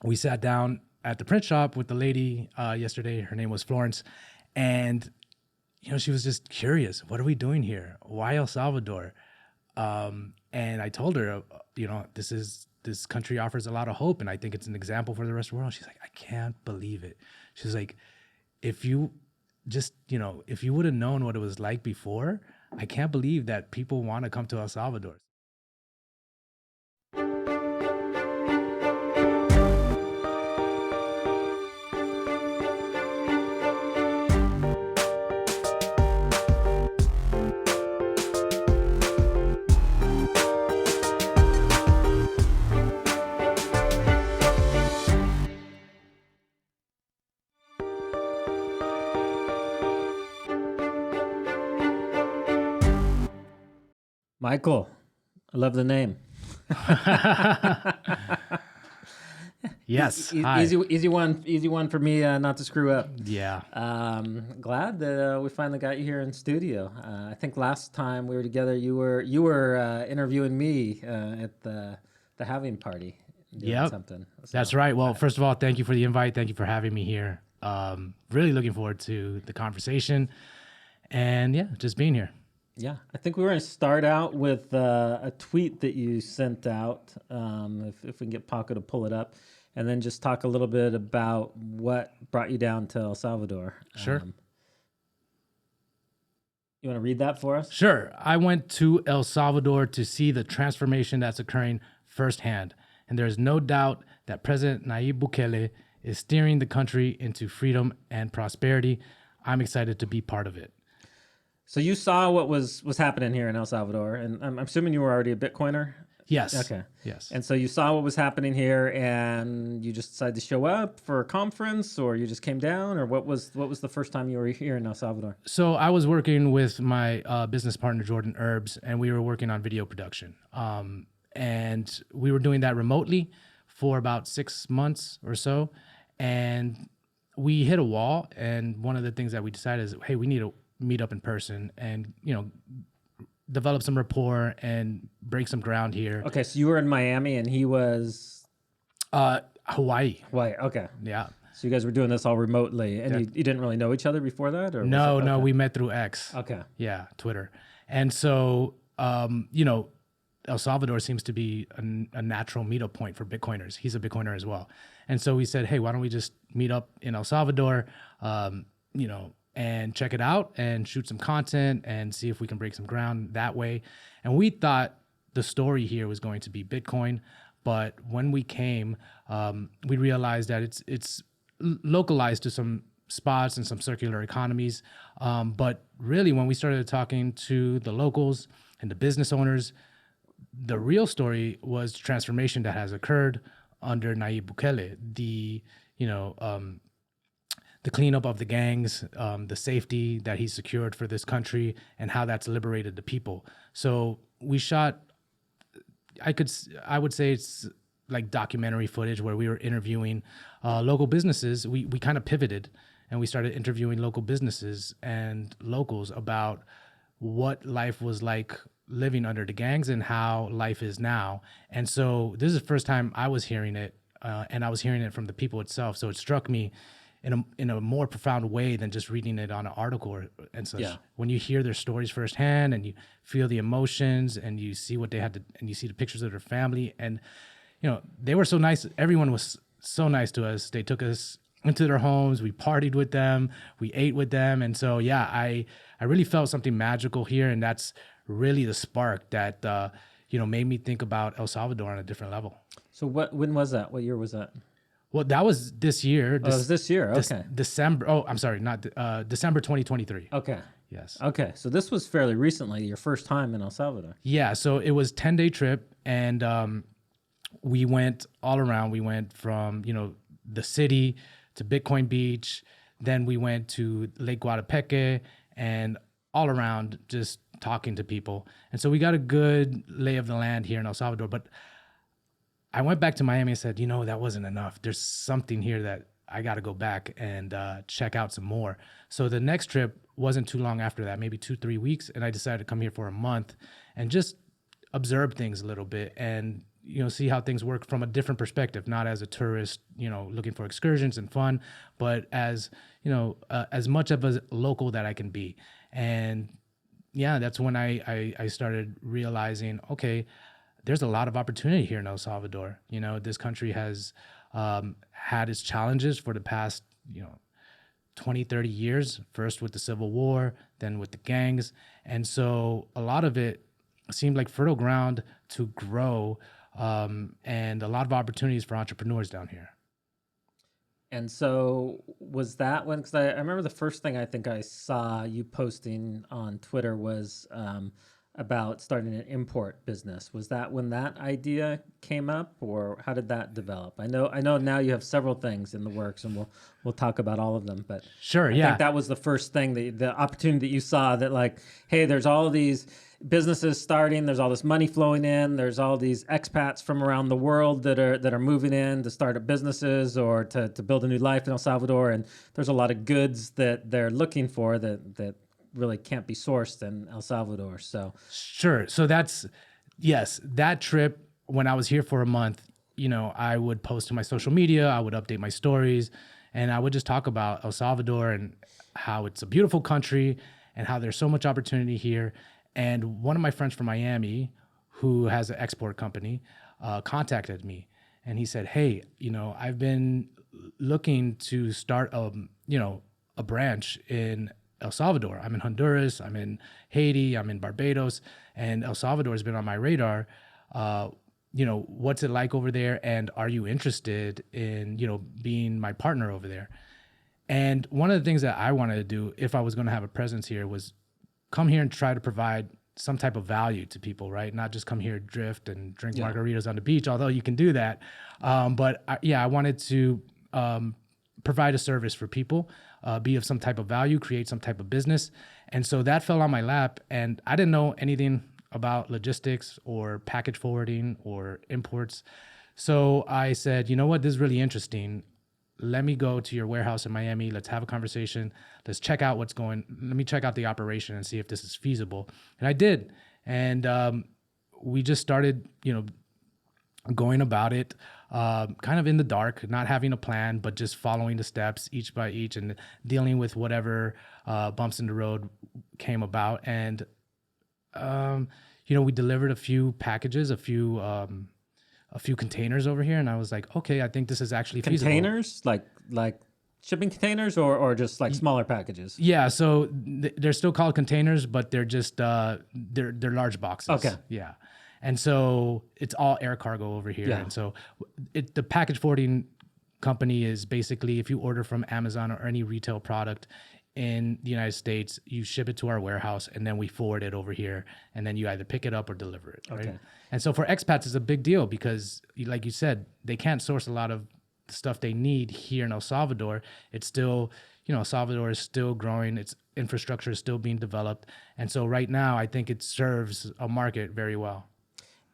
we sat down at the print shop with the lady yesterday. Her name was Florence. And, she was just curious. What are we doing here? Why El Salvador? And I told her, this country offers a lot of hope. And I think it's an example for the rest of the world. She's like, I can't believe it. She's like, if you would have known what it was like before, I can't believe that people want to come to El Salvador. Michael, I love the name. Yes. Easy one for me not to screw up. Yeah. Glad that we finally got you here in studio. I think last time we were together, you were interviewing me at the having party. Yeah, something. So, that's right. Well, first of all, thank you for the invite. Thank you for having me here. Really looking forward to the conversation, and just being here. Yeah, I think we were going to start out with a tweet that you sent out, if we can get Paco to pull it up, and then just talk a little bit about what brought you down to El Salvador. Sure. You want to read that for us? Sure. I went to El Salvador to see the transformation that's occurring firsthand, and there's no doubt that President Nayib Bukele is steering the country into freedom and prosperity. I'm excited to be part of it. So you saw what was happening here in El Salvador, and I'm assuming you were already a Bitcoiner? Yes. Okay. Yes. And so you saw what was happening here, and you just decided to show up for a conference, or you just came down, or what was the first time you were here in El Salvador? So I was working with my business partner, Jordan Herbs, and we were working on video production. And we were doing that remotely for about 6 months or so. And we hit a wall. And one of the things that we decided is, hey, we need to meet up in person and, develop some rapport and break some ground here. Okay, so you were in Miami and he was? Hawaii. Hawaii, okay. Yeah. So you guys were doing this all remotely, and you didn't really know each other before that? Or No, we met through X. Okay. Yeah, Twitter. And so, El Salvador seems to be a natural meetup point for Bitcoiners. He's a Bitcoiner as well. And so we said, hey, why don't we just meet up in El Salvador, and check it out and shoot some content and see if we can break some ground that way. And we thought the story here was going to be Bitcoin. But when we came, we realized that it's localized to some spots and some circular economies. But really, when we started talking to the locals and the business owners, the real story was the transformation that has occurred under Nayib Bukele. The cleanup of the gangs, the safety that he's secured for this country, and how that's liberated the people. So we shot, I would say it's like documentary footage where we were interviewing local businesses. We kind of pivoted and we started interviewing local businesses and locals about what life was like living under the gangs and how life is now. And so this is the first time I was hearing it, and I was hearing it from the people itself. So it struck me in a more profound way than just reading it on an article and such. Yeah. When you hear their stories firsthand and you feel the emotions and you see what they had to, and you see the pictures of their family, and they were so nice. Everyone was so nice to us. They took us into their homes. We partied with them. We ate with them. And so, I really felt something magical here. And that's really the spark that, made me think about El Salvador on a different level. So when was that? What year was that? Well, that was this year. It was this year. Okay. December. Oh, I'm sorry. Not December 2023. Okay. Yes. Okay. So this was fairly recently, your first time in El Salvador. Yeah. So it was 10-day trip, and we went all around. We went from, the city to Bitcoin Beach. Then we went to Lake Guadapeque and all around just talking to people. And so we got a good lay of the land here in El Salvador. But I went back to Miami and said, that wasn't enough. There's something here that I got to go back and check out some more. So the next trip wasn't too long after that, maybe 2-3 weeks. And I decided to come here for a month and just observe things a little bit and see how things work from a different perspective, not as a tourist, looking for excursions and fun, but as, as much of a local that I can be. And yeah, that's when I started realizing, okay, there's a lot of opportunity here in El Salvador. This country has had its challenges for the past, 20, 30 years, first with the Civil War, then with the gangs. And so a lot of it seemed like fertile ground to grow, and a lot of opportunities for entrepreneurs down here. And so was that when, because I remember the first thing I think I saw you posting on Twitter was about starting an import business. Was that when that idea came up, or how did that develop? I know now you have several things in the works, and we'll talk about all of them, but sure, I think that was the first thing, the opportunity that you saw, that like, hey, there's all of these businesses starting, there's all this money flowing in, there's all these expats from around the world that are moving in to start up businesses or to build a new life in El Salvador, and there's a lot of goods that they're looking for that really can't be sourced in El Salvador. So sure. So yes, that trip, when I was here for a month, I would post to my social media, I would update my stories, and I would just talk about El Salvador and how it's a beautiful country and how there's so much opportunity here. And one of my friends from Miami, who has an export company, contacted me, and he said, hey, I've been looking to start a branch in El Salvador. I'm in Honduras, I'm in Haiti, I'm in Barbados, and El Salvador has been on my radar. What's it like over there? And are you interested in, being my partner over there? And one of the things that I wanted to do, if I was going to have a presence here, was come here and try to provide some type of value to people, right? Not just come here, drift and drink margaritas on the beach, although you can do that. But I wanted to provide a service for people, be of some type of value, create some type of business. And so that fell on my lap, and I didn't know anything about logistics or package forwarding or imports. So I said, you know what, this is really interesting. Let me go to your warehouse in Miami. Let's have a conversation. Let's check out let me check out the operation and see if this is feasible. And I did. And we just started, going about it kind of in the dark, not having a plan, but just following the steps each by each and dealing with whatever bumps in the road came about. And, we delivered a few packages, a few containers over here, and I was like, okay, I think this is actually feasible. Containers, like shipping containers, or just like smaller packages? Yeah, so they're still called containers, but they're just they're large boxes. Okay. Yeah, and so it's all air cargo over here, and so the package forwarding company is basically, if you order from Amazon or any retail product in the United States, you ship it to our warehouse, and then we forward it over here, and then you either pick it up or deliver it, right? Okay. And so for expats, it's a big deal because, like you said, they can't source a lot of the stuff they need here in El Salvador. It's still, El Salvador is still growing. Its infrastructure is still being developed. And so right now, I think it serves a market very well.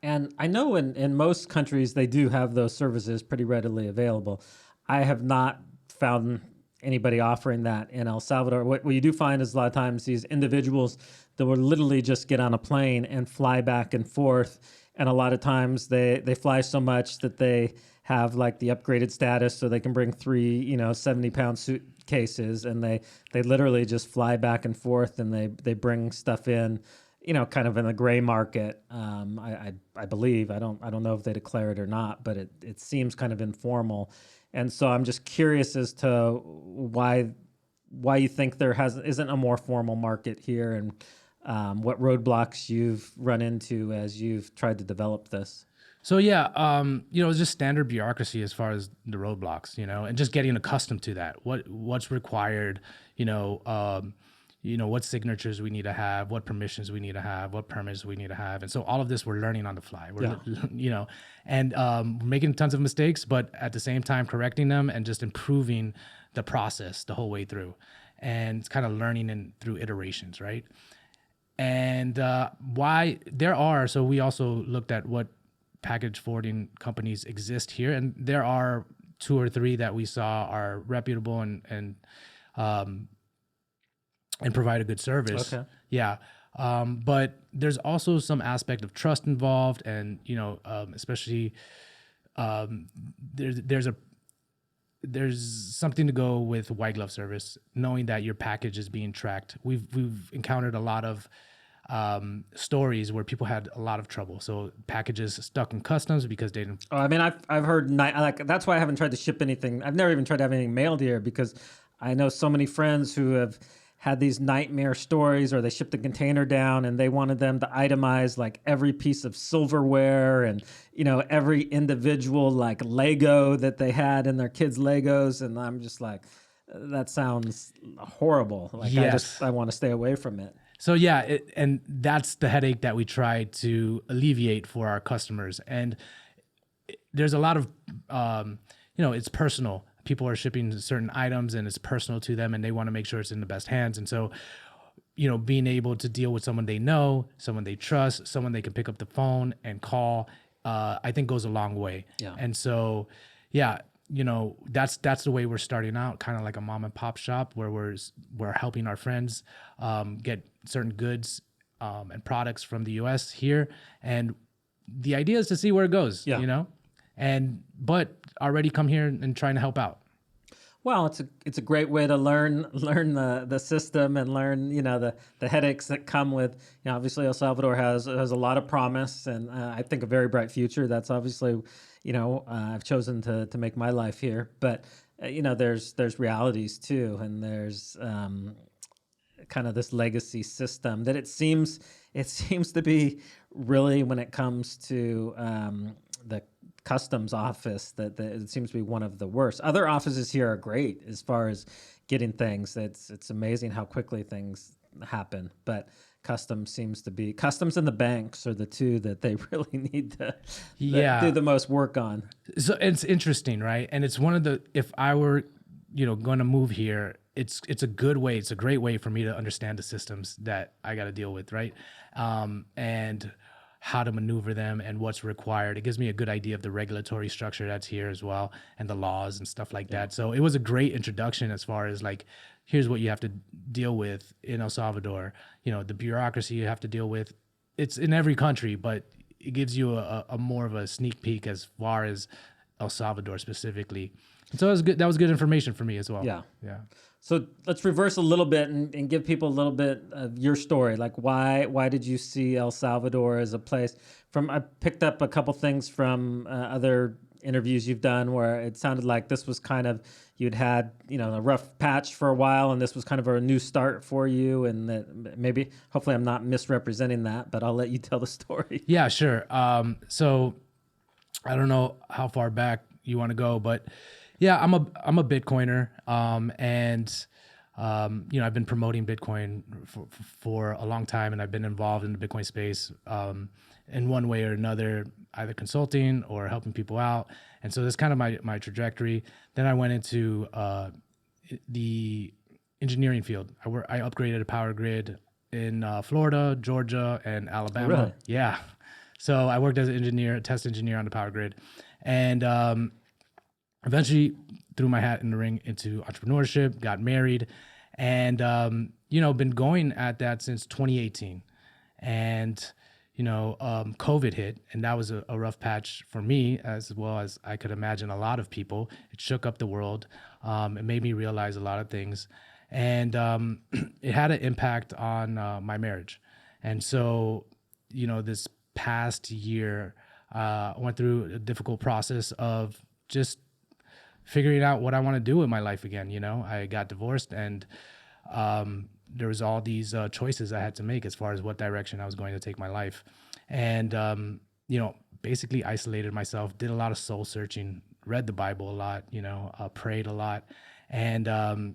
And I know in most countries, they do have those services pretty readily available. I have not found anybody offering that in El Salvador. What you do find is a lot of times these individuals that will literally just get on a plane and fly back and forth. And a lot of times they fly so much that they have like the upgraded status, so they can bring 3, 70-pound suitcases, and they literally just fly back and forth, and they bring stuff in, kind of in the gray market. I believe, I don't know if they declare it or not, but it seems kind of informal. And so I'm just curious as to why you think there isn't a more formal market here, and what roadblocks you've run into as you've tried to develop this. So it's just standard bureaucracy as far as the roadblocks, and just getting accustomed to that. What's required, what signatures we need to have, what permissions we need to have, what permits we need to have. And so all of this we're learning on the fly. We're making tons of mistakes, but at the same time correcting them and just improving the process the whole way through. And it's kind of learning through iterations, right? And so we also looked at what package forwarding companies exist here, and there are 2 or 3 that we saw are reputable and provide a good service. Okay. Yeah. But there's also some aspect of trust involved, and especially there's something to go with white glove service, knowing that your package is being tracked. We've encountered a lot of stories where people had a lot of trouble. So packages stuck in customs because they didn't. Oh, I mean, I've heard like that's why I haven't tried to ship anything. I've never even tried to have anything mailed here because I know so many friends who have had these nightmare stories, or they shipped a container down and they wanted them to itemize like every piece of silverware and every individual like Lego that they had in their kids' Legos, and I'm just like, that sounds horrible. Like Yes. I want to stay away from it. So yeah, and that's the headache that we try to alleviate for our customers. And there's a lot of, it's personal. People are shipping certain items and it's personal to them and they want to make sure it's in the best hands. And so, being able to deal with someone they know, someone they trust, someone they can pick up the phone and call, I think goes a long way. Yeah. And so, yeah, that's the way we're starting out, kind of like a mom and pop shop where we're helping our friends get certain goods and products from the US here. And the idea is to see where it goes, but already come here and trying to help out. Well, it's a great way to learn the system and learn the headaches that come with obviously El Salvador has a lot of promise and I think a very bright future. That's obviously I've chosen to make my life here, but there's realities too, and there's kind of this legacy system that it seems to be really, when it comes to the customs office, that it seems to be one of the worst. Other offices here are great as far as getting things. It's amazing how quickly things happen, but customs and the banks are the two that they really need to do the most work on. So it's interesting, right? And it's one of the, if I were going to move here, it's a good way, it's a great way for me to understand the systems that I got to deal with, right? And how to maneuver them and what's required. It gives me a good idea of the regulatory structure that's here as well and the laws and stuff like that. So it was a great introduction as far as like, here's what you have to deal with in El Salvador. The bureaucracy you have to deal with. It's in every country, but it gives you a more of a sneak peek as far as El Salvador specifically. And so it was good. That was good information for me as well. Yeah. Yeah. So let's reverse a little bit and give people a little bit of your story. Like why did you see El Salvador as a place? I picked up a couple things from other interviews you've done where it sounded like this was kind of, you'd had a rough patch for a while and this was kind of a new start for you, and that hopefully I'm not misrepresenting that, but I'll let you tell the story. Yeah, sure. So I don't know how far back you want to go, but yeah, I'm a Bitcoiner, and I've been promoting Bitcoin for a long time, and I've been involved in the Bitcoin space in one way or another, either consulting or helping people out. And so that's kind of my trajectory. Then I went into the engineering field. I upgraded a power grid in Florida, Georgia, and Alabama. Really? Yeah. So I worked as an engineer, a test engineer on the power grid, and eventually threw my hat in the ring into entrepreneurship, got married, and been going at that since 2018. And COVID hit, and that was a rough patch for me, as well as I could imagine a lot of people. It shook up the world. It made me realize a lot of things, and it had an impact on my marriage. And so, this past year, I went through a difficult process of just figuring out what I want to do with my life again. I got divorced, and there was all these choices I had to make as far as what direction I was going to take my life. And, basically isolated myself, did a lot of soul searching, read the Bible a lot, prayed a lot, and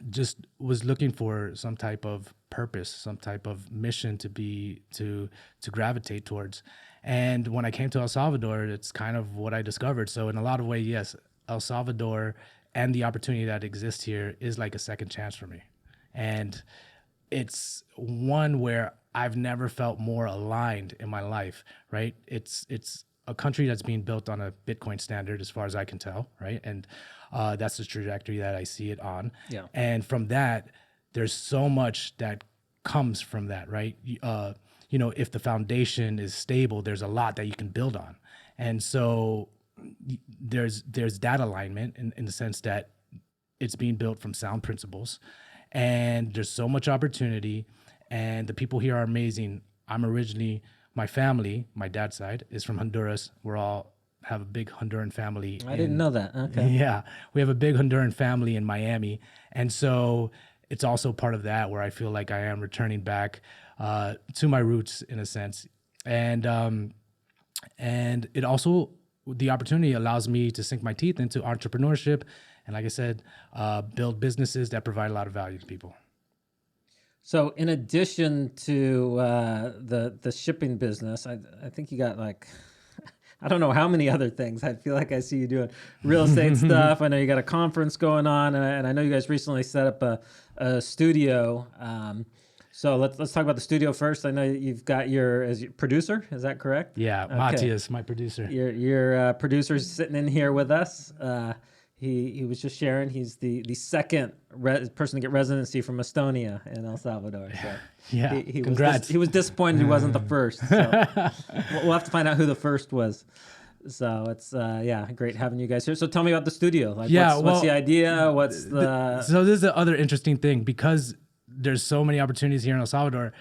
just was looking for some type of purpose, some type of mission to gravitate towards. And when I came to El Salvador, it's kind of what I discovered. So in a lot of ways, yes, El Salvador and the opportunity that exists here is like a second chance for me. And it's one where I've never felt more aligned in my life, right? It's a country that's being built on a Bitcoin standard, as far as I can tell, right? And that's the trajectory that I see it on. Yeah. And from that, there's so much that comes from that, right? If the foundation is stable, there's a lot that you can build on. And so there's that alignment in the sense that it's being built from sound principles, and there's so much opportunity, and the people here are amazing. My family, my dad's side, is from Honduras. We're all have a big Honduran family. I didn't know that. Okay. Yeah, we have a big Honduran family in Miami, and so it's also part of that where I feel like I am returning back to my roots in a sense, and it also, the opportunity allows me to sink my teeth into entrepreneurship, and like I said, build businesses that provide a lot of value to people. So in addition to the shipping business, I think you got like, I don't know how many other things. I feel like I see you doing real estate stuff. I know you got a conference going on, and I know you guys recently set up a studio. So let's talk about the studio first. I know you've got your producer. Is that correct? Yeah, okay. Matthias, my producer. Your producer's sitting in here with us. He was just sharing. He's the second person to get residency from Estonia in El Salvador. So yeah, he congrats. He was disappointed he wasn't the first. So we'll have to find out who the first was. So it's great having you guys here. So tell me about the studio. Like, what's the idea? What's the so this is the other interesting thing, because there's so many opportunities here in El Salvador.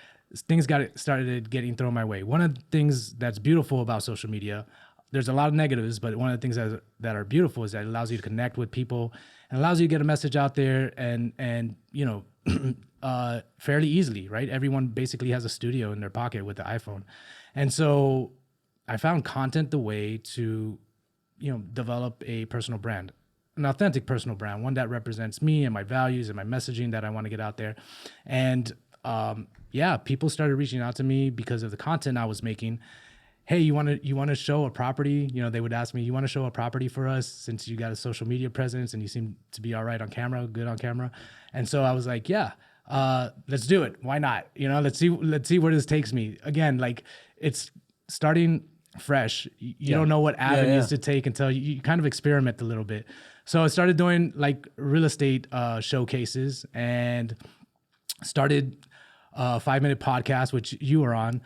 Things started getting thrown my way. One of the things that's beautiful about social media, there's a lot of negatives, but one of the things that are beautiful is that it allows you to connect with people and allows you to get a message out there and fairly easily, right? Everyone basically has a studio in their pocket with the iPhone. And so I found content the way to, develop a personal brand, an authentic personal brand, one that represents me and my values and my messaging that I want to get out there. And people started reaching out to me because of the content I was making. Hey, you want to show a property? They would ask me, you want to show a property for us since you got a social media presence and you seem to be all right on camera, good on camera. And so I was like, yeah, let's do it. Why not? Let's see where this takes me. Again, like, it's starting fresh. You don't know what avenues to take until you kind of experiment a little bit. So I started doing like real estate showcases and started a 5-minute podcast, which you were on,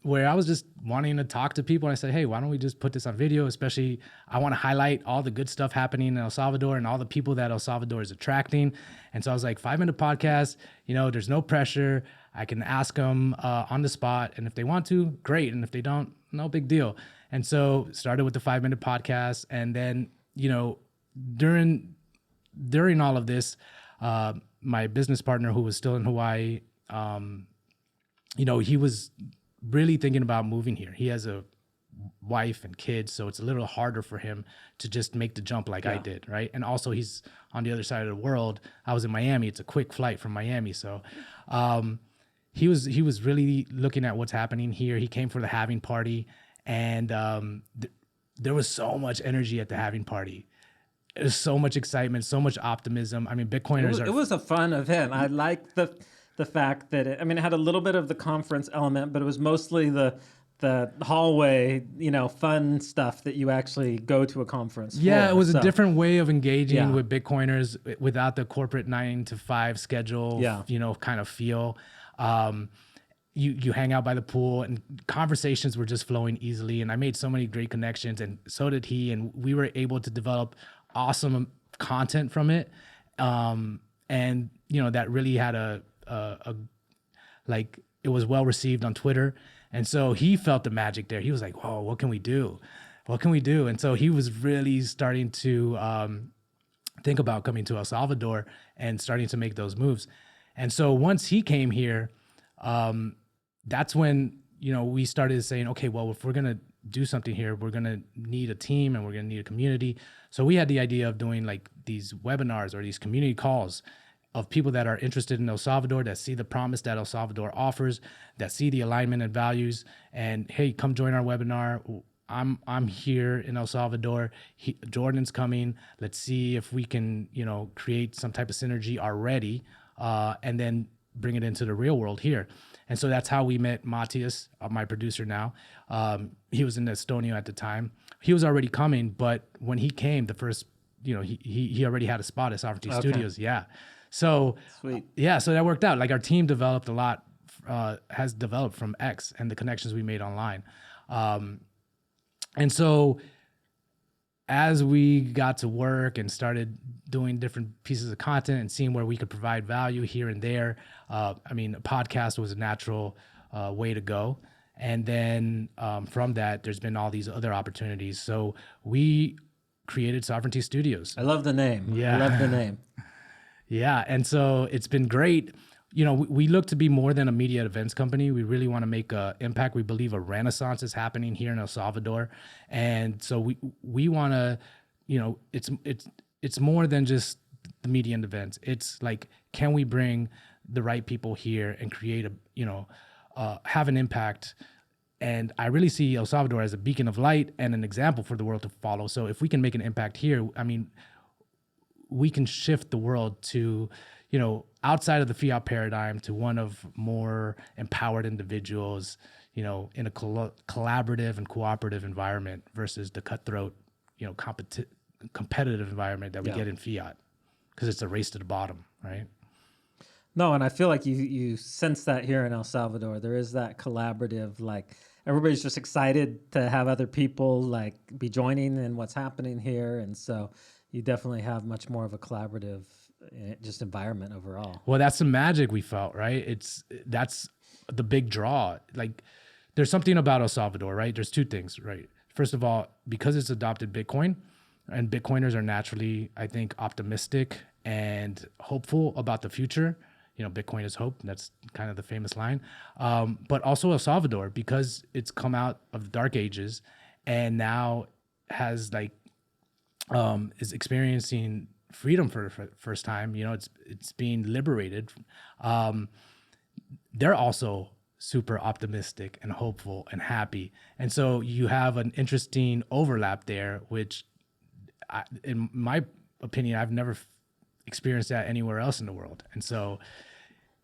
where I was just wanting to talk to people. And I said, hey, why don't we just put this on video? Especially, I want to highlight all the good stuff happening in El Salvador and all the people that El Salvador is attracting. And so I was like, 5-minute podcast, there's no pressure. I can ask them on the spot. And if they want to, great. And if they don't, no big deal. And so started with the 5-minute podcast. And then, during all of this, my business partner, who was still in Hawaii, he was really thinking about moving here. He has a wife and kids, so it's a little harder for him to just make the jump like I did, right? And also, he's on the other side of the world. I was in Miami. It's a quick flight from Miami, so he was really looking at what's happening here. He came for the halving party, and there was so much energy at the halving party. There's so much excitement, so much optimism. I mean, Bitcoiners It was a fun event. I like the fact that it had a little bit of the conference element, but it was mostly the hallway, fun stuff that you actually go to a conference for. It was a different way of engaging with Bitcoiners without the corporate 9-to-5 schedule, kind of feel. You hang out by the pool, and conversations were just flowing easily. And I made so many great connections, and so did he. And we were able to develop awesome content from it. And that really had it was well received on Twitter. And so he felt the magic there. He was like, whoa, what can we do? What can we do? And so he was really starting to think about coming to El Salvador and starting to make those moves. And so once he came here, that's when, we started saying, okay, well, if we're going to do something here, we're going to need a team and we're going to need a community. So we had the idea of doing like these webinars or these community calls of people that are interested in El Salvador, that see the promise that El Salvador offers, that see the alignment and values, and hey, come join our webinar. I'm here in El Salvador. Jordan's coming. Let's see if we can, create some type of synergy already, and then bring it into the real world here. And so that's how we met Matthias, my producer now. He was in Estonia at the time. He was already coming, but when he came, the first he already had a spot at Sovereignty Okay. Studios. Yeah. So Sweet. yeah, so that worked out. Like our team developed a lot, has developed from X and the connections we made online. And so as we got to work and started doing different pieces of content and seeing where we could provide value here and there, a podcast was a natural way to go. And then from that, there's been all these other opportunities. So we created Sovereignty Studios. I love the name. Yeah. I love the name. Yeah, and so it's been great. We look to be more than a media events company. We really want to make an impact. We believe a renaissance is happening here in El Salvador, and so we want to, it's more than just the media and events. It's like, can we bring the right people here and create have an impact? And I really see El Salvador as a beacon of light and an example for the world to follow. So if we can make an impact here, we can shift the world to, outside of the fiat paradigm to one of more empowered individuals, in a collaborative and cooperative environment versus the cutthroat, competitive environment that we get in fiat, because it's a race to the bottom, right? No, and I feel like you sense that here in El Salvador. There is that collaborative, like everybody's just excited to have other people like be joining in what's happening here, and so you definitely have much more of a collaborative just environment overall. Well, that's the magic we felt, right? That's the big draw. Like, there's something about El Salvador, right? There's two things, right? First of all, because it's adopted Bitcoin, and Bitcoiners are naturally, I think, optimistic and hopeful about the future. Bitcoin is hope. That's kind of the famous line. But also El Salvador, because it's come out of the dark ages and now has is experiencing freedom for the first time. It's being liberated. They're also super optimistic and hopeful and happy. And so you have an interesting overlap there, which in my opinion, I've never experienced that anywhere else in the world. And so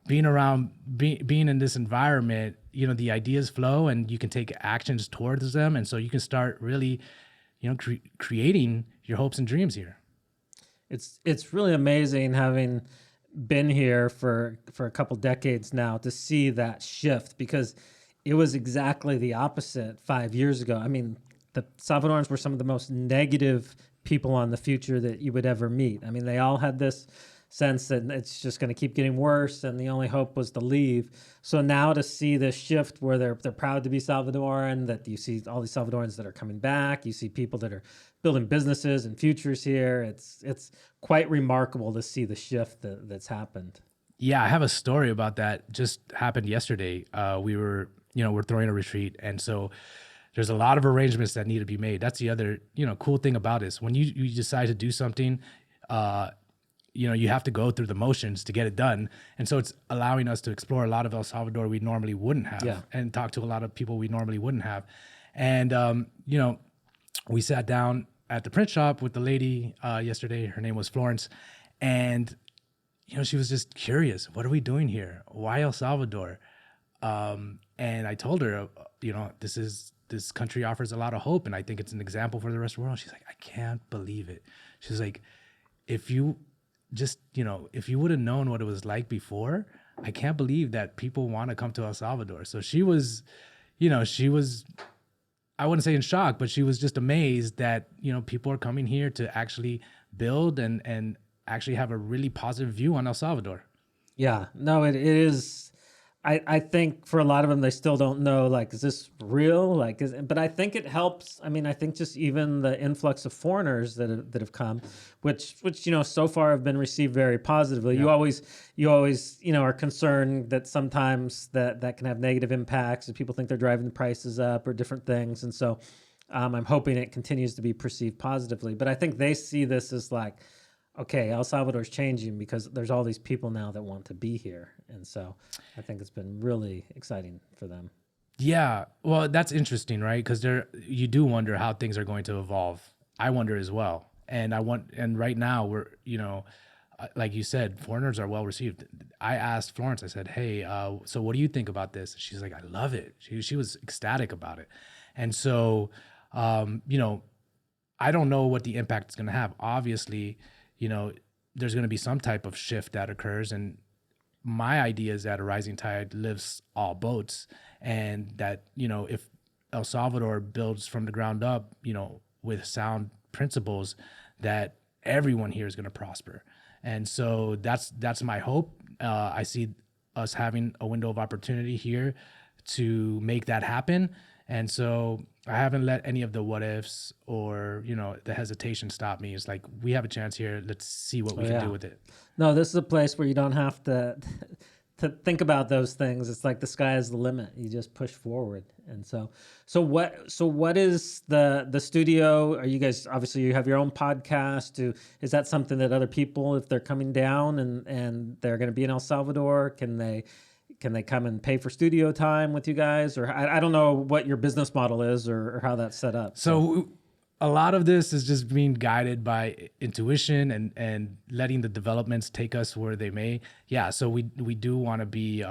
being in this environment, the ideas flow and you can take actions towards them. And so you can start really, creating your hopes and dreams here. It's really amazing, having been here for a couple decades now, to see that shift, because it was exactly the opposite 5 years ago. The Salvadorans were some of the most negative people on the future that you would ever meet. They all had this sense that it's just going to keep getting worse, and the only hope was to leave. So now to see this shift where they're proud to be Salvadoran, that you see all these Salvadorans that are coming back, you see people that are building businesses and futures here. It's quite remarkable to see the shift that's happened. Yeah, I have a story about that. Just happened yesterday. We're throwing a retreat, and so there's a lot of arrangements that need to be made. That's the other, cool thing about this. When you decide to do something, you have to go through the motions to get it done. And so it's allowing us to explore a lot of El Salvador we normally wouldn't have, and talk to a lot of people we normally wouldn't have. And, we sat down at the print shop with the lady yesterday. Her name was Florence. And, she was just curious. What are we doing here? Why El Salvador? And I told her, this country offers a lot of hope, and I think it's an example for the rest of the world. She's like, I can't believe it. She's like, if you would have known what it was like before, I can't believe that people want to come to El Salvador. So she was, I wouldn't say in shock, but she was just amazed that, people are coming here to actually build and actually have a really positive view on El Salvador. Yeah, no, it is. I think for a lot of them, they still don't know, like, is this real? But I think it helps. I think just even the influx of foreigners that have come, which so far have been received very positively. Yeah. You always are concerned that sometimes that can have negative impacts, and people think they're driving the prices up or different things. And so I'm hoping it continues to be perceived positively. But I think they see this as like, okay, El Salvador's changing because there's all these people now that want to be here. And so I think it's been really exciting for them. Yeah, well, that's interesting, right? Because you do wonder how things are going to evolve. I wonder as well. And right now we're, like you said, foreigners are well received. I asked Florence, I said, hey, so what do you think about this? She's like, I love it. She was ecstatic about it. And so, I don't know what the impact is going to have. Obviously, there's going to be some type of shift that occurs, and my idea is that a rising tide lifts all boats, and that if El Salvador builds from the ground up, with sound principles, that everyone here is going to prosper. And so that's my hope. I see us having a window of opportunity here to make that happen. And so I haven't let any of the what ifs or, the hesitation stop me. It's like, we have a chance here. Let's see what we can do with it. No, this is a place where you don't have to think about those things. It's like the sky is the limit. You just push forward. And so what is the studio? Are you guys, obviously you have your own podcast. Is that something that other people, if they're coming down and they're going to be in El Salvador, can they come and pay for studio time with you guys? Or I don't know what your business model is or how that's set up. So a lot of this is just being guided by intuition and letting the developments take us where they may. Yeah, so we do want to be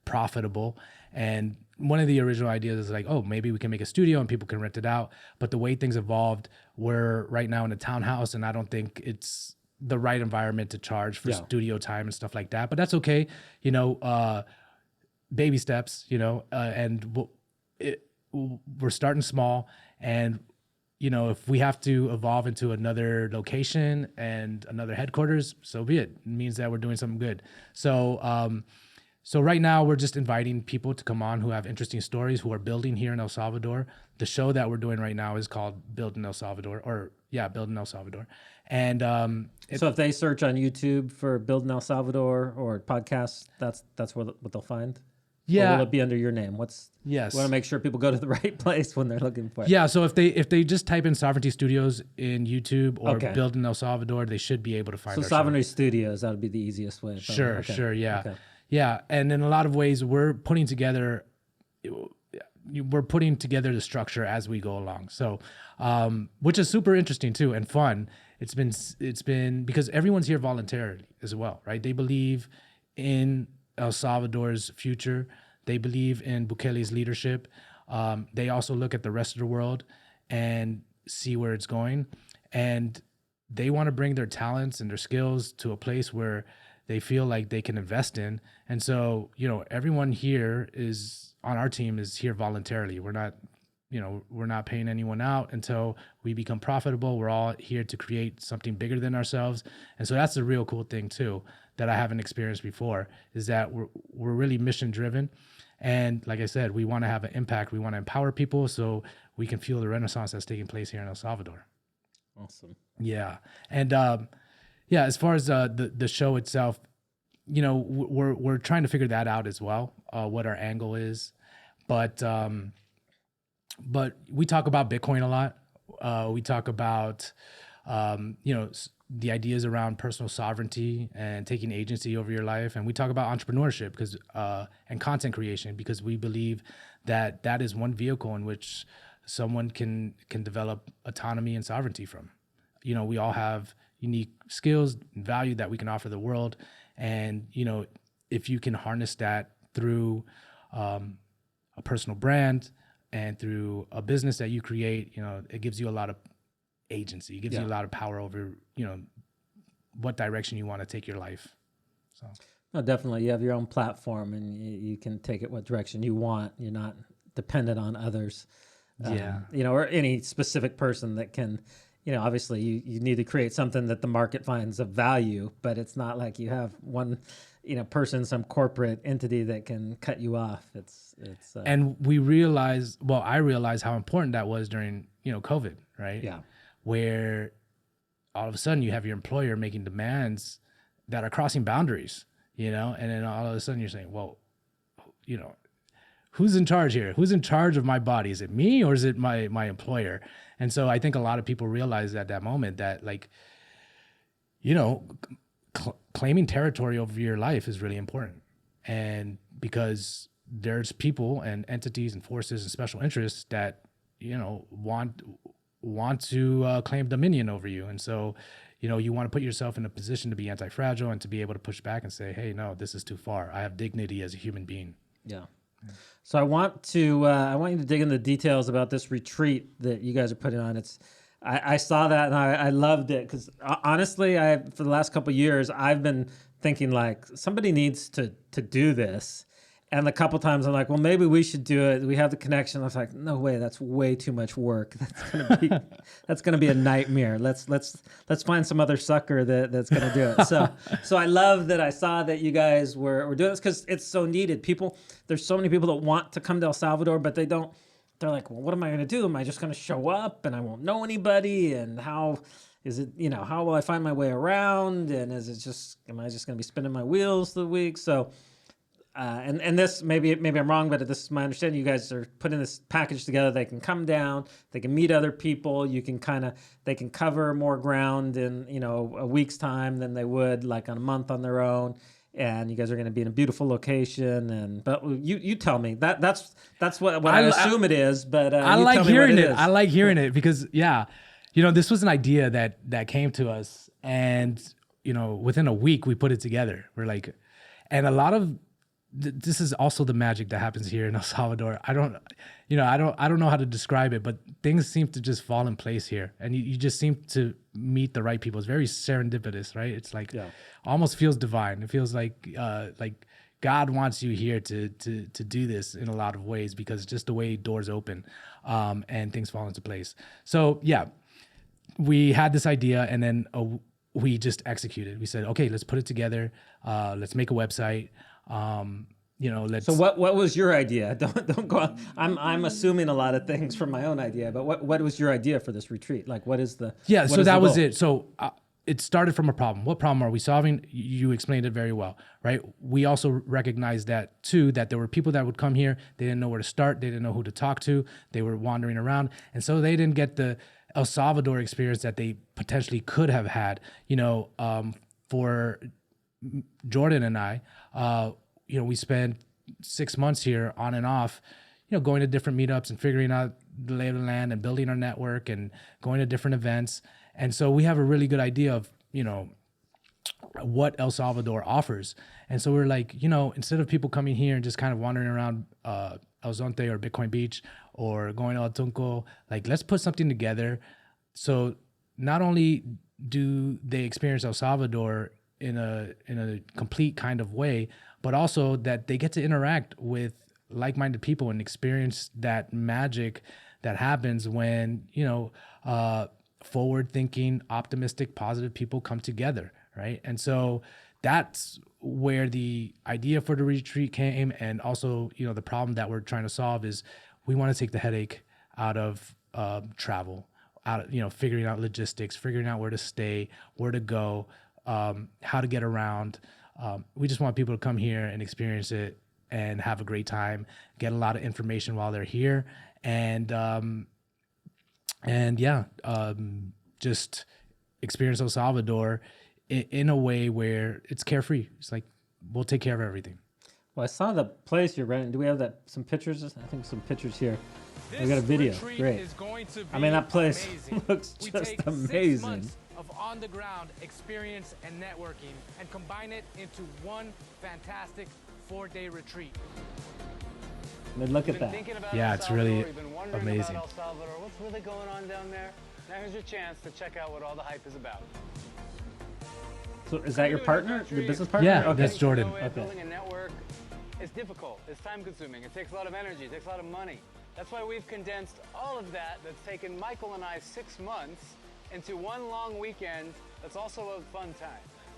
profitable. And one of the original ideas is like, oh, maybe we can make a studio and people can rent it out. But the way things evolved, we're right now in a townhouse, and I don't think it's the right environment to charge for studio time and stuff like that. But that's okay. Baby steps, and we're starting small. And if we have to evolve into another location and another headquarters, so be it. It means that we're doing something good. So right now we're just inviting people to come on who have interesting stories, who are building here in El Salvador. The show that we're doing right now is called Building El Salvador, Building El Salvador. And so if they search on YouTube for Building El Salvador or podcasts, that's what they'll find. Yeah. Or will it be under your name? Yes. We want to make sure people go to the right place when they're looking for it. Yeah. So if they just type in Sovereignty Studios in YouTube or Building El Salvador, they should be able to find. So Sovereignty Studios, that would be the easiest way. Sure. Yeah. Okay. Yeah. And in a lot of ways, we're putting together the structure as we go along. So, which is super interesting too and fun. It's been because everyone's here voluntarily as well, right? They believe in El Salvador's future. They believe in Bukele's leadership. They also look at the rest of the world and see where it's going. And they want to bring their talents and their skills to a place where they feel like they can invest in. And so, everyone here on our team is here voluntarily. We're not paying anyone out until we become profitable. We're all here to create something bigger than ourselves. And so that's the real cool thing too, that I haven't experienced before, is that we're really mission driven. And like I said, we want to have an impact. We want to empower people so we can fuel the renaissance that's taking place here in El Salvador. Awesome. Yeah. And as far as the show itself, we're trying to figure that out as well, what our angle is. But we talk about Bitcoin a lot. We talk about, the ideas around personal sovereignty and taking agency over your life. And we talk about entrepreneurship and content creation, because we believe that is one vehicle in which someone can develop autonomy and sovereignty from. We all have unique skills and value that we can offer the world. And, if you can harness that through a personal brand and through a business that you create, it gives you a lot of agency. It gives you a lot of power over, what direction you want to take your life. So, no, definitely. You have your own platform and you can take it what direction you want. You're not dependent on others, or any specific person that can, obviously you need to create something that the market finds of value, but it's not like you have one, person, some corporate entity that can cut you off. And I realized how important that was during, COVID, right? Yeah. Where all of a sudden you have your employer making demands that are crossing boundaries, and then all of a sudden you're saying, well, who's in charge here? Who's in charge of my body? Is it me or is it my employer? And so I think a lot of people realize at that moment that, like, claiming territory over your life is really important. And because there's people and entities and forces and special interests that, want to claim dominion over you. And so, you want to put yourself in a position to be anti-fragile and to be able to push back and say, hey, no, this is too far. I have dignity as a human being. Yeah. So I want you to dig into the details about this retreat that you guys are putting on. It's I saw that and I loved it because honestly, for the last couple of years, I've been thinking like somebody needs to do this. And a couple times I'm like, well, maybe we should do it. We have the connection. I was like, no way, that's way too much work. That's gonna be a nightmare. Let's find some other sucker that's gonna do it. So I love that I saw that you guys were doing this because it's so needed. There's so many people that want to come to El Salvador, but they don't. They're like, well, what am I gonna do? Am I just gonna show up and I won't know anybody? And how is it? How will I find my way around? And am I just gonna be spinning my wheels the week? So. And this maybe I'm wrong, but this is my understanding. You guys are putting this package together. They can come down, they can meet other people. They can cover more ground in a week's time than they would like on a month on their own. And you guys are going to be in a beautiful location. But you tell me that's what I assume it is. But I like hearing it. I like hearing it because this was an idea that came to us, and within a week we put it together. We're like, and a lot of this is also the magic that happens here in El Salvador. I don't know how to describe it, but things seem to just fall in place here, and you just seem to meet the right people. It's very serendipitous, right? It's like almost feels divine. It feels like God wants you here to do this in a lot of ways because just the way doors open, and things fall into place. So we had this idea, and then we just executed. We said, okay, let's put it together. Let's make a website. Let's. So what was your idea? Don't go on. I'm assuming a lot of things from my own idea, but what was your idea for this retreat? Like, what is the? Yeah, so that was it. So it started from a problem. What problem are we solving? You explained it very well, right? We also recognized that too, that there were people that would come here. They didn't know where to start. They didn't know who to talk to. They were wandering around, and so they didn't get the El Salvador experience that they potentially could have had. For Jordan and I, we spent 6 months here on and off, going to different meetups and figuring out the lay of the land and building our network and going to different events. And so we have a really good idea of, what El Salvador offers. And so we're like, instead of people coming here and just kind of wandering around El Zonte or Bitcoin Beach or going to El Tunco, like, let's put something together. So not only do they experience El Salvador in a complete kind of way, but also that they get to interact with like-minded people and experience that magic that happens when, forward-thinking, optimistic, positive people come together, right? And so that's where the idea for the retreat came. And also, the problem that we're trying to solve is we want to take the headache out of travel, figuring out logistics, figuring out where to stay, where to go, how to get around. We just want people to come here and experience it and have a great time, get a lot of information while they're here, and just experience El Salvador in a way where it's carefree. It's like, we'll take care of everything. Well, I saw the place you're renting. Do we have some pictures? I think some pictures here. We got a video. Great. That place looks just amazing. Of on-the-ground experience and networking, and combine it into one fantastic 4-day retreat. Look at that. Yeah, it's really amazing. El Salvador. What's really going on down there? Now here's your chance to check out what all the hype is about. So is that your partner, your business partner? Yeah, okay. That's Jordan. Building a network is difficult. It's time-consuming. It takes a lot of energy. It takes a lot of money. That's why we've condensed all of that's taken Michael and I 6 months into one long weekend that's also a fun time.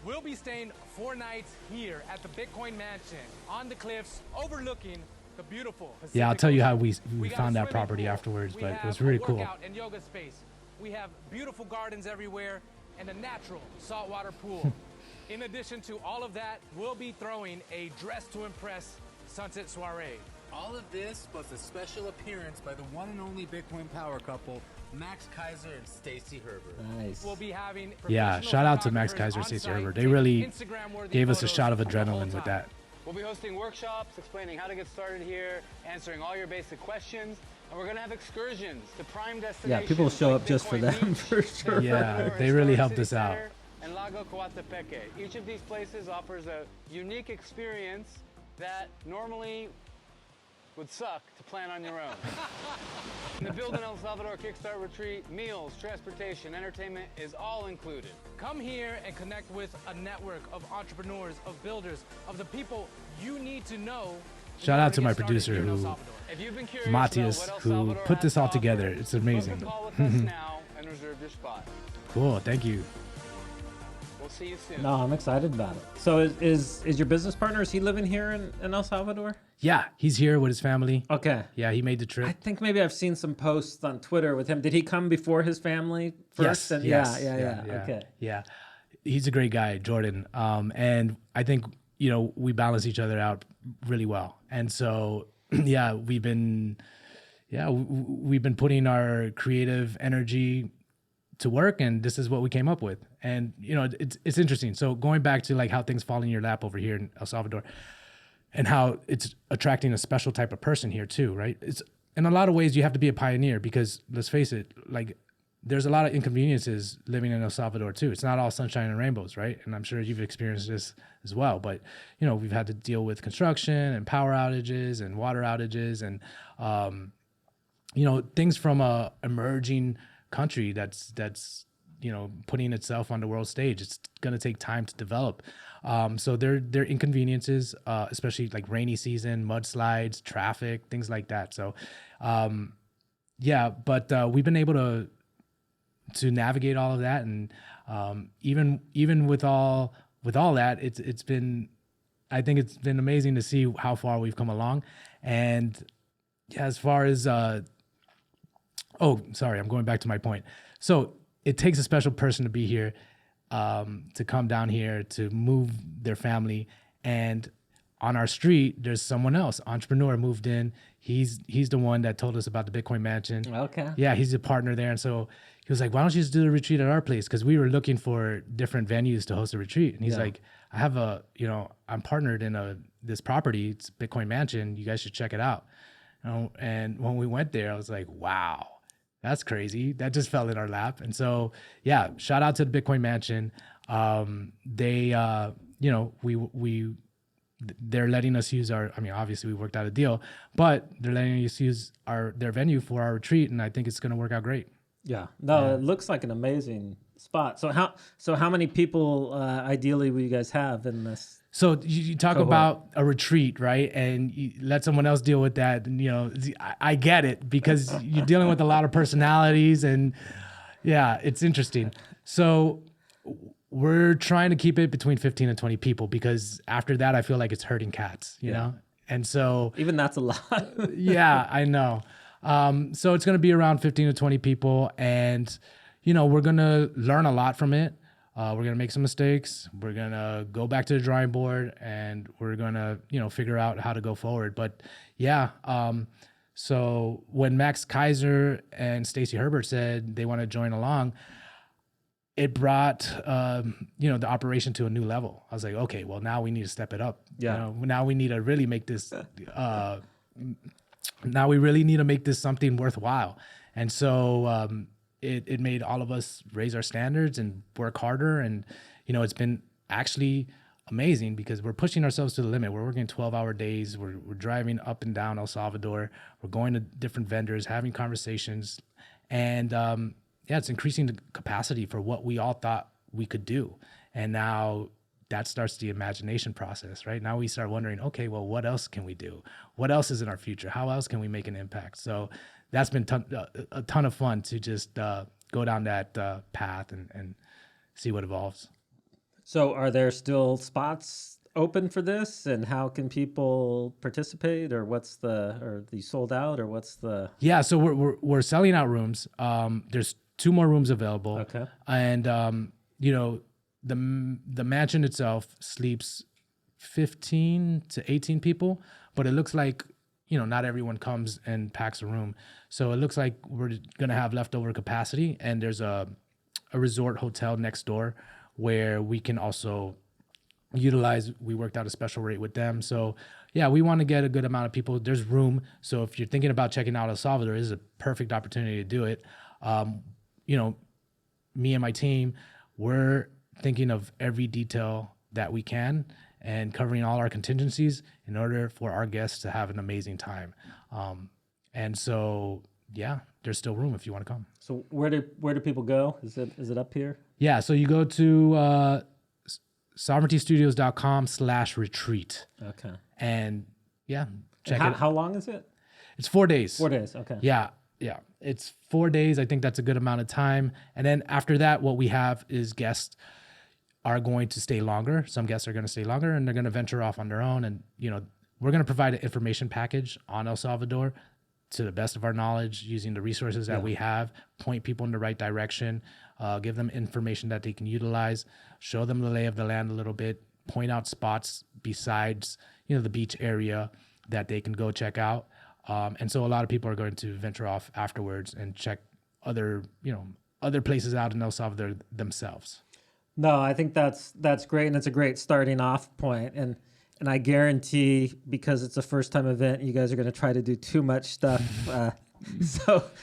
We'll be staying 4 nights here at the Bitcoin Mansion on the cliffs overlooking the beautiful Pacific I'll tell you how we got found a that swimming property pool. afterwards, We but it have was really a cool. workout and yoga space. We have beautiful gardens everywhere and a natural saltwater pool. In addition to all of that, we'll be throwing a dress to impress sunset soiree. All of this plus a special appearance by the one and only Bitcoin power couple, Max Kaiser and Stacy Herbert. Nice. We'll be having Shout out to Max Kaiser and Stacey Herbert. They really gave us a shot of adrenaline with that. We'll be hosting workshops, explaining how to get started here, answering all your basic questions, and we're going to have excursions to prime destinations. Yeah, people will show like up just for Bitcoin them, Beach, for sure. Yeah, they really helped us out. And Lago Coatepeque. Each of these places offers a unique experience that normally would suck to plan on your own. In the Build in El Salvador Kickstart Retreat, meals, transportation, entertainment is all included. Come here and connect with a network of entrepreneurs, of builders, of the people you need to know. Shout out to my producer, If you've been curious Matthias, about what El who Salvador put has this to all offer, together. It's amazing. book a call with us now and reserve your spot. Cool, thank you. We'll see you soon. No, I'm excited about it. So is your business partner, is he living here in El Salvador? Yeah, he's here with his family. Okay. Yeah, he made the I trip. think maybe I've seen some posts on Twitter with him. Did he come before his family first? Yes, Yeah. Okay. Yeah, he's a great guy, Jordan. And I think, you know, we balance each other out really well. And so, yeah, we've been putting our creative energy to work, and this is what we came up with. And, you know, it's interesting. So going back to like how things fall in your lap over here in El Salvador, and how it's attracting a special type of person here too, right? It's in a lot of ways you have to be a pioneer, because let's face it, like there's a lot of inconveniences living in El Salvador too. It's not all sunshine and rainbows, right? And I'm sure you've experienced this as well. But, you know, we've had to deal with construction and power outages and water outages and, you know, things from a emerging country that's you know, putting itself on the world stage. It's going to take time to develop. So there are inconveniences, especially like rainy season, mudslides, traffic, things like that. So, but we've been able to navigate all of that, and even with all that, it's been, I think it's been amazing to see how far we've come along. And yeah, as far as I'm going back to my point. So it takes a special person to be here, to come down here, to move their family. And on our street, there's someone else, entrepreneur, moved in. He's the one that told us about the Bitcoin Mansion. Okay. Yeah, he's a partner there. And so he was like, why don't you just do the retreat at our place? Because we were looking for different venues to host a retreat. And he's like, I have I'm partnered in this property. It's Bitcoin Mansion. You guys should check it out. You know, and when we went there, I was like, wow, that's crazy. That just fell in our lap. And so, yeah, shout out to the Bitcoin Mansion. They're letting us use obviously we worked out a deal, but they're letting us use their venue for our retreat. And I think it's going to work out great. Yeah. No, it looks like an amazing spot. So how many people ideally will you guys have in this? So you talk about a retreat, right? And you let someone else deal with that. And, you know, I get it, because you're dealing with a lot of personalities, and yeah, it's interesting. So we're trying to keep it between 15 and 20 people, because after that, I feel like it's herding cats, you know? And so even that's a lot. yeah, I know. So it's going to be around 15 to 20 people, and, you know, we're going to learn a lot from it. We're going to make some mistakes. We're going to go back to the drawing board, and we're going to, you know, figure out how to go forward. But yeah, so when Max Kaiser and Stacy Herbert said they want to join along, it brought, the operation to a new level. I was like, okay, well, now we need to step it up. Yeah. You know, now we need to really make this, now we really need to make this something worthwhile. And so, it made all of us raise our standards and work harder. And, you know, it's been actually amazing, because we're pushing ourselves to the limit. We're working 12-hour days. We're driving up and down El Salvador. We're going to different vendors, having conversations. And, it's increasing the capacity for what we all thought we could do. And now that starts the imagination process, right? Now we start wondering, okay, well, what else can we do? What else is in our future? How else can we make an impact? So that's been a ton of fun to just go down that path and see what evolves. So are there still spots open for this, and how can people participate, or are they sold out, or what's the? Yeah, so we're selling out rooms. There's 2 more rooms available. Okay. And the mansion itself sleeps 15 to 18 people, but it looks like, you know, not everyone comes and packs a room. So it looks like we're going to have leftover capacity. And there's a resort hotel next door where we can also utilize. We worked out a special rate with them. So yeah, we want to get a good amount of people. There's room. So if you're thinking about checking out El Salvador, this is a perfect opportunity to do it. You know, me and my team, we're thinking of every detail that we can. and covering all our contingencies in order for our guests to have an amazing time. And so, yeah, there's still room if you want to come. So where do people go? Is it up here? Yeah, so you go to sovereigntystudios.com/retreat. Okay. And yeah, check And it. how long is it? It's 4 days. 4 days. Okay. Yeah. It's 4 days. I think that's a good amount of time. And then after that, what we have is guests are going to stay longer. Some guests are going to stay longer and they're going to venture off on their own. And, we're going to provide an information package on El Salvador to the best of our knowledge, using the resources that we have, point people in the right direction, give them information that they can utilize, show them the lay of the land a little bit, point out spots besides, the beach area that they can go check out. And so a lot of people are going to venture off afterwards and check other places out in El Salvador themselves. No, I think that's great, and it's a great starting off point. And I guarantee, because it's a first time event, you guys are going to try to do too much stuff.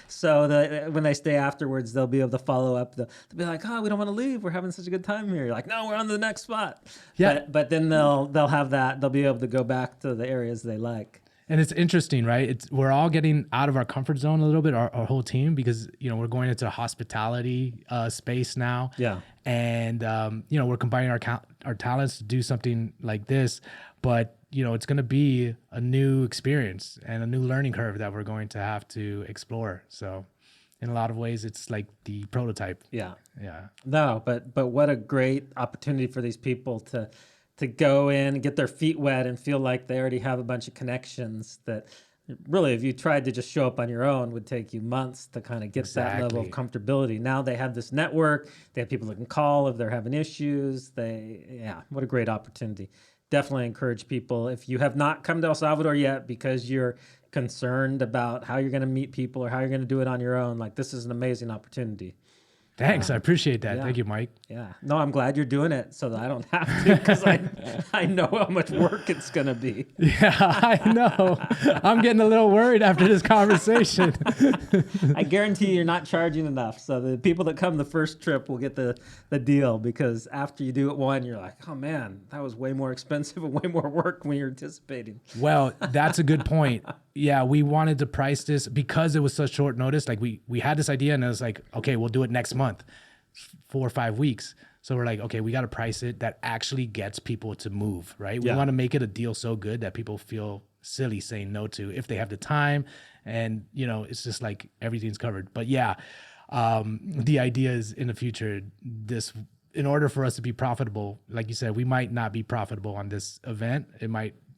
So that when they stay afterwards, they'll be able to follow up. They'll be like, "Oh, we don't want to leave. We're having such a good time here." You're like, "No, we're on to the next spot." Yeah. But then they'll have that. They'll be able to go back to the areas they like. And it's interesting, right? We're all getting out of our comfort zone a little bit, our whole team, because we're going into a hospitality space now. Yeah. And we're combining our talents to do something like this, but it's going to be a new experience and a new learning curve that we're going to have to explore. So, in a lot of ways, it's like the prototype. Yeah. Yeah. No, but what a great opportunity for these people to go in and get their feet wet and feel like they already have a bunch of connections that really, if you tried to just show up on your own, would take you months to kind of get that level of comfortability. Now they have this network. They have people that can call if they're having issues. What a great opportunity. Definitely encourage people, if you have not come to El Salvador yet because you're concerned about how you're going to meet people or how you're going to do it on your own, like, this is an amazing opportunity. Thanks. I appreciate that. Yeah. Thank you, Mike. Yeah. No, I'm glad you're doing it so that I don't have to, because I know how much work it's going to be. Yeah, I know. I'm getting a little worried after this conversation. I guarantee you're not charging enough. So the people that come the first trip will get the deal, because after you do it one, you're like, oh man, that was way more expensive and way more work when you're anticipating. Well, that's a good point. Yeah, we wanted to price this because it was such short notice. Like we had this idea and it was like, okay, we'll do it next month, 4 or 5 weeks. So we're like, okay, we got to price it that actually gets people to move, right? We want to make it a deal so good that people feel silly saying no to if they have the time, and it's just like everything's covered. But yeah, the idea is in the future, in order for us to be profitable, like you said, we might not be profitable on this event.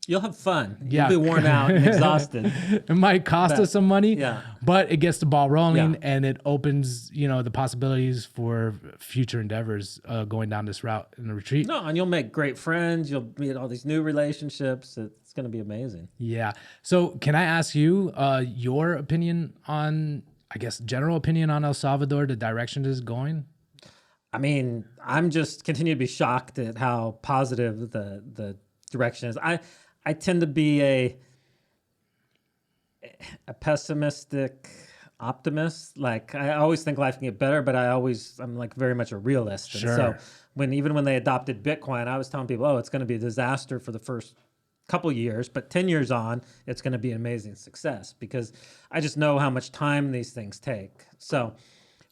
You'll have fun. Yeah. You'll be worn out and exhausted. It might cost us some money, but it gets the ball rolling and it opens, the possibilities for future endeavors going down this route in the retreat. No, and you'll make great friends. You'll meet all these new relationships. It's going to be amazing. Yeah. So can I ask you your opinion on, I guess, general opinion on El Salvador, the direction it is going? I mean, I'm just continue to be shocked at how positive the direction is. I tend to be a pessimistic optimist. Like, I always think life can get better, but I'm like very much a realist. Sure. And so even when they adopted Bitcoin, I was telling people, oh, it's going to be a disaster for the first couple years, but 10 years on, it's going to be an amazing success, because I just know how much time these things take. So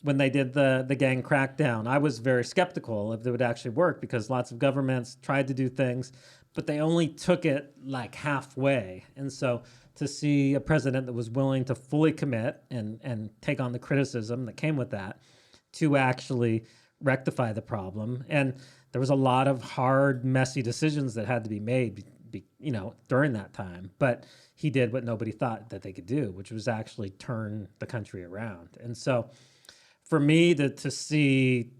when they did the gang crackdown, I was very skeptical if it would actually work, because lots of governments tried to do things, but they only took it like halfway. And so to see a president that was willing to fully commit and take on the criticism that came with that to actually rectify the problem. And there was a lot of hard, messy decisions that had to be made, during that time. But he did what nobody thought that they could do, which was actually turn the country around. And so for me to see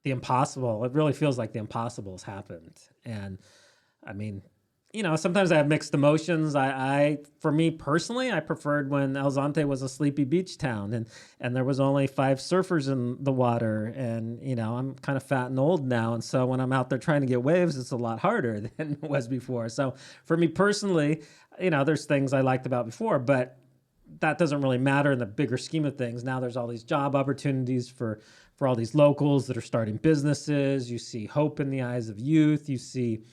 the impossible, it really feels like the impossible has happened. And I mean, sometimes I have mixed emotions. For me personally, I preferred when El Zonte was a sleepy beach town and there was only 5 surfers in the water. And, I'm kind of fat and old now. And so when I'm out there trying to get waves, it's a lot harder than it was before. So for me personally, there's things I liked about before, but that doesn't really matter in the bigger scheme of things. Now there's all these job opportunities for all these locals that are starting businesses. You see hope in the eyes of youth. You see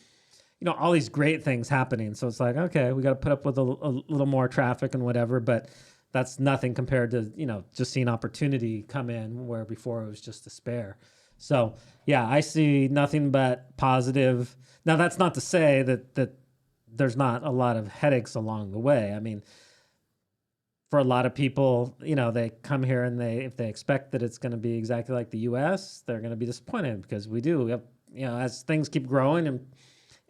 all these great things happening. So it's like, okay, we got to put up with a little more traffic and whatever, but that's nothing compared to, just seeing opportunity come in where before it was just despair. So yeah, I see nothing but positive. Now that's not to say that there's not a lot of headaches along the way. I mean, for a lot of people, they come here and if they expect that it's going to be exactly like the U.S., they're going to be disappointed because we have, as things keep growing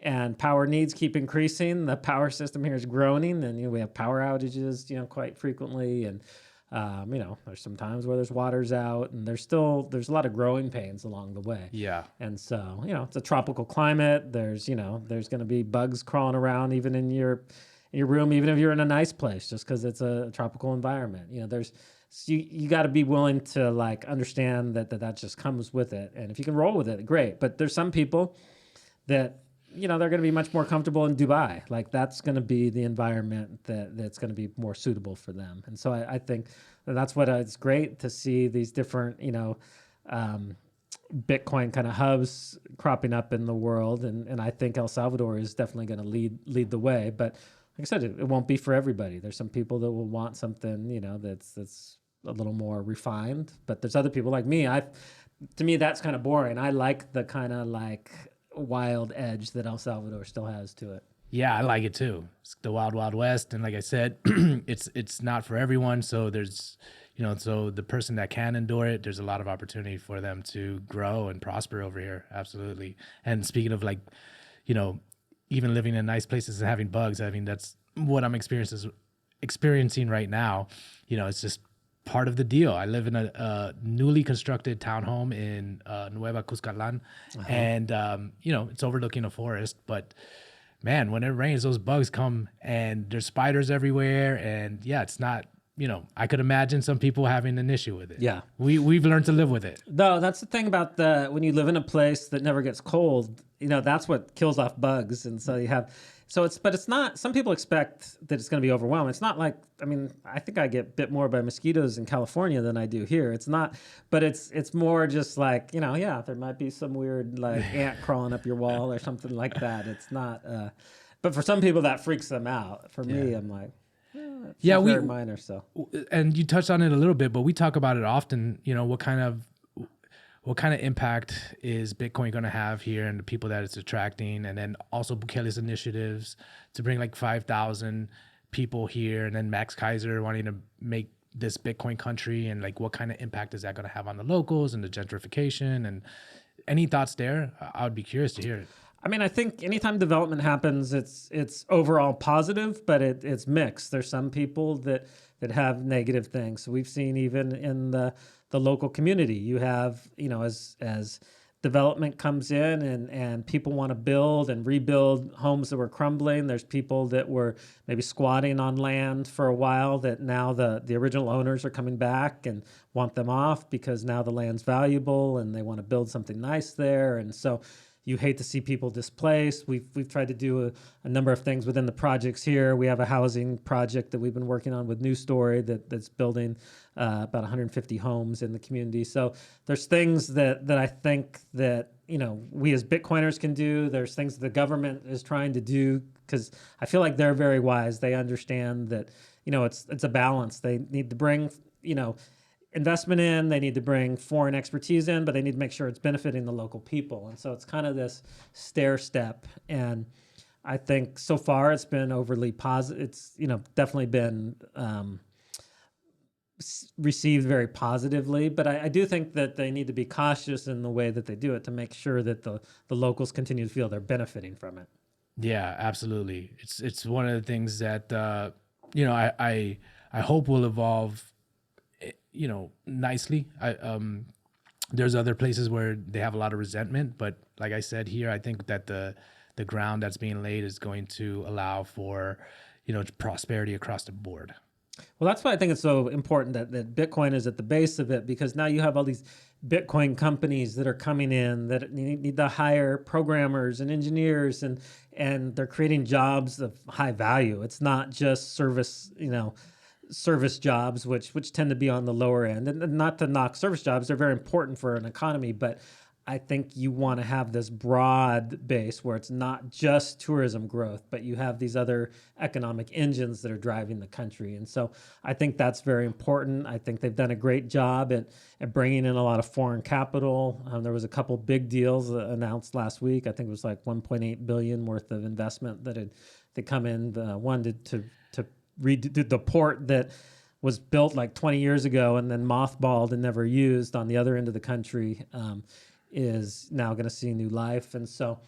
and power needs keep increasing, the power system here is groaning, and we have power outages, quite frequently, and there's some times where there's water's out, and there's a lot of growing pains along the way. Yeah. And so, it's a tropical climate. There's going to be bugs crawling around even in your room, even if you're in a nice place, just because it's a tropical environment. You got to be willing to understand that just comes with it. And if you can roll with it, great. But there's some people that, they're going to be much more comfortable in Dubai. That's going to be the environment that's going to be more suitable for them. And so I think that's what it's great to see these different, Bitcoin kind of hubs cropping up in the world. And I think El Salvador is definitely going to lead the way. But like I said, it won't be for everybody. There's some people that will want something, that's a little more refined. But there's other people like me. To me, that's kind of boring. I like the kind of wild edge that El Salvador still has to it. Yeah, I like it too. It's the wild, wild west, and like I said, it's not for everyone. So there's, so the person that can endure it, there's a lot of opportunity for them to grow and prosper over here. Absolutely. And speaking of even living in nice places and having bugs, I mean that's what I'm experiencing right now. It's just part of the deal. I live in a newly constructed townhome in Nueva Cuscatlan, and it's overlooking a forest. But man, when it rains, those bugs come, and there's spiders everywhere. And yeah, it's not. I could imagine some people having an issue with it. Yeah, we've learned to live with it. No, that's the thing about when you live in a place that never gets cold. That's what kills off bugs, and so you have. But it's not, some people expect that it's going to be overwhelming. It's not I think I get bit more by mosquitoes in California than I do here. It's not, but it's more just there might be some weird ant crawling up your wall or something like that. It's not, but for some people that freaks them out. For me, I'm like, it's very minor. So, and you touched on it a little bit, but we talk about it often, what kind of impact is Bitcoin going to have here and the people that it's attracting? And then also Bukele's initiatives to bring 5,000 people here, and then Max Kaiser wanting to make this Bitcoin country, and what kind of impact is that going to have on the locals and the gentrification? And any thoughts there? I would be curious to hear it. I mean, I think anytime development happens, it's overall positive, but it's mixed. There's some people that have negative things. So we've seen even in the local community, you have, as development comes in and people want to build and rebuild homes that were crumbling. There's people that were maybe squatting on land for a while that now the original owners are coming back and want them off because now the land's valuable and they want to build something nice there. And so you hate to see people displaced. We've tried to do a number of things within the projects here. We have a housing project that we've been working on with New Story that's building about 150 homes in the community. So there's things that I think that we as Bitcoiners can do. There's things that the government is trying to do, because I feel like they're very wise. They understand that it's a balance. They need to bring investment in, they need to bring foreign expertise in, but they need to make sure it's benefiting the local people. And so it's kind of this stair step. And I think so far it's been overly positive. It's, definitely been received very positively, but I do think that they need to be cautious in the way that they do it to make sure that the locals continue to feel they're benefiting from it. Yeah, absolutely. It's one of the things that, I hope will evolve nicely. There's other places where they have a lot of resentment, but like I said here, I think that the ground that's being laid is going to allow for, prosperity across the board. Well, that's why I think it's so important that Bitcoin is at the base of it, because now you have all these Bitcoin companies that are coming in that need to hire programmers and engineers, and they're creating jobs of high value. It's not just service jobs, which tend to be on the lower end. And not to knock service jobs, they're very important for an economy, but I think you want to have this broad base where it's not just tourism growth, but you have these other economic engines that are driving the country. And so I think that's very important. I think they've done a great job at bringing in a lot of foreign capital. There was a couple big deals announced last week. I think it was like 1.8 billion worth of investment that had come in. One to redo the port that was built like 20 years ago and then mothballed and never used on the other end of the country. Is now going to see new life. And so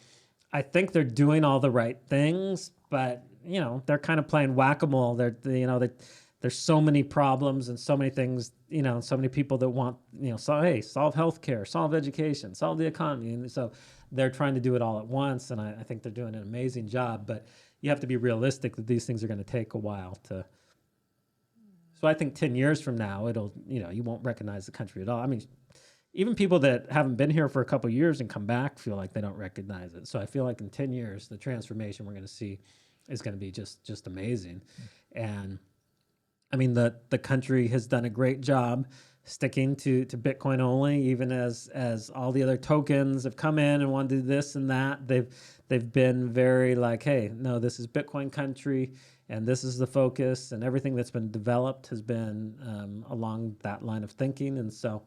I think they're doing all the right things, but they're kind of playing whack-a-mole. There's so many problems and so many things, so many people that want, solve healthcare, solve education, solve the economy. And so they're trying to do it all at once. And I think they're doing an amazing job, but you have to be realistic that these things are going to take a while to. So I think 10 years from now, you won't recognize the country at all. I mean, even people that haven't been here for a couple of years and come back feel like they don't recognize it. So I feel like in 10 years, the transformation we're going to see is going to be just amazing. And I mean, the country has done a great job sticking to Bitcoin only, even as all the other tokens have come in and want to do this and that. They've been very like, hey, no, this is Bitcoin country and this is the focus, and everything that's been developed has been along that line of thinking. And so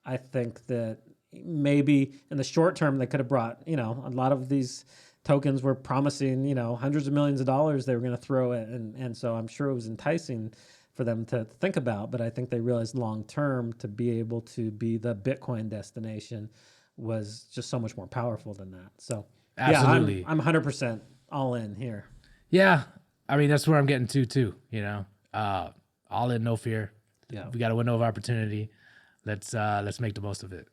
I think that maybe in the short term, they could have brought, a lot of these tokens were promising, hundreds of millions of dollars they were going to throw it. And so I'm sure it was enticing for them to think about. But I think they realized long term to be able to be the Bitcoin destination was just so much more powerful than that. So Absolutely. Yeah, I'm 100% all in here. Yeah. I mean, that's where I'm getting to too, all in, no fear. Yeah. We got a window of opportunity. Let's make the most of it.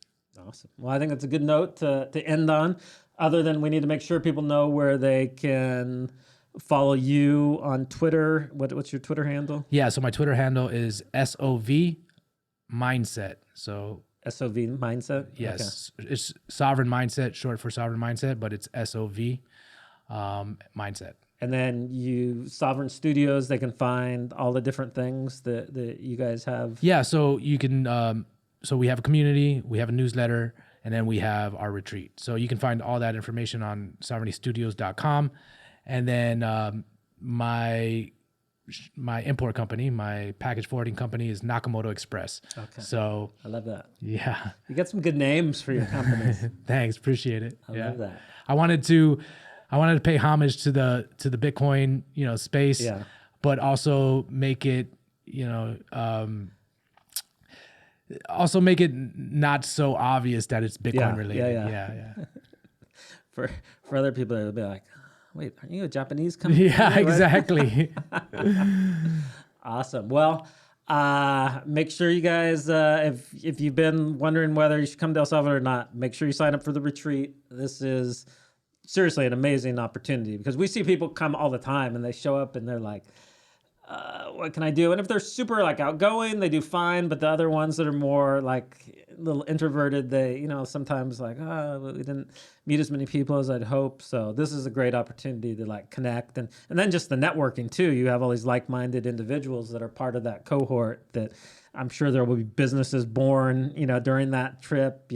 Awesome. Well, I think that's a good note to end on, other than we need to make sure people know where they can follow you on Twitter. What's your Twitter handle? Yeah, so my Twitter handle is SOV Mindset. So SOV Mindset? yes, It's Sovereign Mindset, short for Sovereign Mindset, but it's SOV Mindset. And then Sovereign Studios, they can find all the different things that you guys have. Yeah, so you can, so we have a community, we have a newsletter, and then we have our retreat. So you can find all that information on sovereigntystudios.com. And then my import company, my package forwarding company is Nakamoto Express. Okay. So I love that. Yeah. You got some good names for your companies. Thanks, appreciate it. I love that. I wanted to pay homage to the Bitcoin, space, but also make it, also make it not so obvious that it's Bitcoin related. Yeah. For other people, they'll be like, wait, aren't you a Japanese company? Yeah, exactly. Awesome. Well, make sure you guys, if you've been wondering whether you should come to El Salvador or not, make sure you sign up for the retreat. This is seriously an amazing opportunity, because we see people come all the time and they show up and they're like, what can I do? And if they're super like outgoing, they do fine. But the other ones that are more like a little introverted, they, sometimes like, we didn't meet as many people as I'd hope. So this is a great opportunity to like connect. And then just the networking too. You have all these like-minded individuals that are part of that cohort that I'm sure there will be businesses born, during that trip.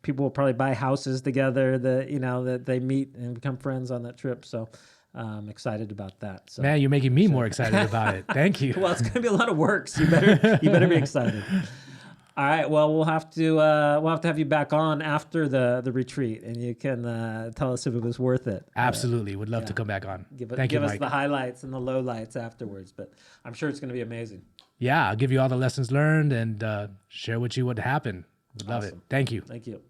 People will probably buy houses together that, that they meet and become friends on that trip. So I'm excited about that. So, man, you're making me more excited about it. Thank you. Well, it's going to be a lot of work, so you better be excited. All right. Well, we'll have to have you back on after the retreat, and you can tell us if it was worth it. Absolutely, would love to come back on. Give you, us Mike. the highlights and the lowlights afterwards, but I'm sure it's going to be amazing. Yeah, I'll give you all the lessons learned and share with you what happened. Would love it. Thank you. Thank you.